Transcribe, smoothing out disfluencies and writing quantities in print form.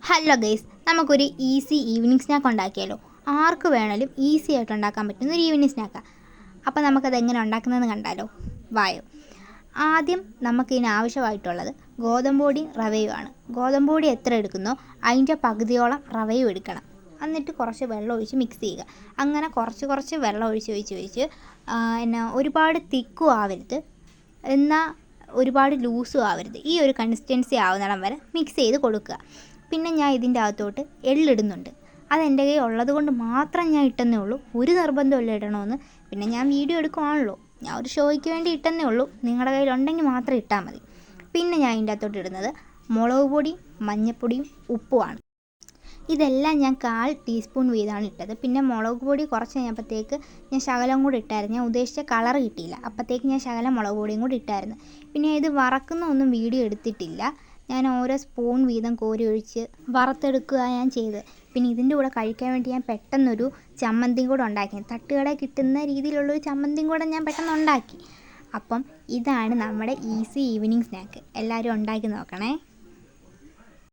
Hello guys, നമുക്കൊരു easy evening snack ഉണ്ടാക്കിയാലോ. ആർക്ക് വേണമെങ്കിലും ഈസി ആയിട്ട് ഉണ്ടാക്കാൻ പറ്റുന്ന ഒരു ഈവനിങ് സ്നാക്കാണ്. അപ്പോൾ നമുക്കത് എങ്ങനെ ഉണ്ടാക്കുന്നതെന്ന് കണ്ടാലോ. വായോ. ആദ്യം നമുക്കിതിന് ആവശ്യമായിട്ടുള്ളത് ഗോതമ്പ് പൊടിയും റവയുമാണ്. ഗോതമ്പ് പൊടി എത്ര എടുക്കുന്നോ അതിൻ്റെ പകുതിയോളം റവയും എടുക്കണം. എന്നിട്ട് കുറച്ച് വെള്ളം ഒഴിച്ച് മിക്സ് ചെയ്യുക. അങ്ങനെ കുറച്ച് വെള്ളം ഒഴിച്ച് ഒരുപാട് തിക്കും ആവരുത്, എന്നാൽ ഒരുപാട് ലൂസും ആവരുത്. ഈ ഒരു കൺസിസ്റ്റൻസി ആവുന്നിടം വരെ മിക്സ് ചെയ്ത് കൊടുക്കുക. പിന്നെ ഞാൻ ഇതിൻ്റെ അകത്തോട്ട് എള്ളിടുന്നുണ്ട്. അതെൻ്റെ കയ്യിൽ ഉള്ളത് കൊണ്ട് മാത്രം ഞാൻ ഇട്ടെന്നേ ഉള്ളൂ. ഒരു നിർബന്ധമില്ല ഇടണമെന്ന്. പിന്നെ ഞാൻ വീഡിയോ എടുക്കുവാണല്ലോ, ഞാൻ ഒരു ഷോയ്ക്ക് വേണ്ടി ഇട്ടെന്നേ ഉള്ളൂ. നിങ്ങളുടെ കയ്യിലുണ്ടെങ്കിൽ മാത്രം ഇട്ടാൽ മതി. പിന്നെ ഞാൻ ഇതിൻ്റെ അകത്തോട്ട് ഇടുന്നത് മുളക് പൊടിയും മഞ്ഞൾപ്പൊടിയും ഉപ്പുമാണ്. ഇതെല്ലാം ഞാൻ 1/4 ടീസ്പൂൺ വീതമാണ് ഇട്ടത്. പിന്നെ മുളക് പൊടി കുറച്ച് കഴിഞ്ഞപ്പോഴത്തേക്ക് ഞാൻ ശകലം കൂടി ഇട്ടായിരുന്നു. ഞാൻ ഉദ്ദേശിച്ച കളർ കിട്ടിയില്ല, അപ്പോഴത്തേക്ക് ഞാൻ ശകലം മുളക് പൊടിയും കൂടി ഇട്ടായിരുന്നു. പിന്നെ ഇത് വറക്കുന്ന വീഡിയോ എടുത്തിട്ടില്ല. ഞാൻ ഓരോ സ്പൂൺ വീതം കോരി ഒഴിച്ച് വറുത്തെടുക്കുക ഞാൻ ചെയ്തത്. പിന്നെ ഇതിൻ്റെ കൂടെ കഴിക്കാൻ വേണ്ടി ഞാൻ പെട്ടെന്നൊരു ചമ്മന്തിയും കൂടെ ഉണ്ടാക്കി. തട്ടുകടയിൽ കിട്ടുന്ന രീതിയിലുള്ളൊരു ചമ്മന്തിയും കൂടെ ഞാൻ പെട്ടെന്ന് ഉണ്ടാക്കി. അപ്പം ഇതാണ് നമ്മുടെ ഈസി ഈവനിങ് സ്നാക്ക്. എല്ലാവരും ഉണ്ടാക്കി നോക്കണേ.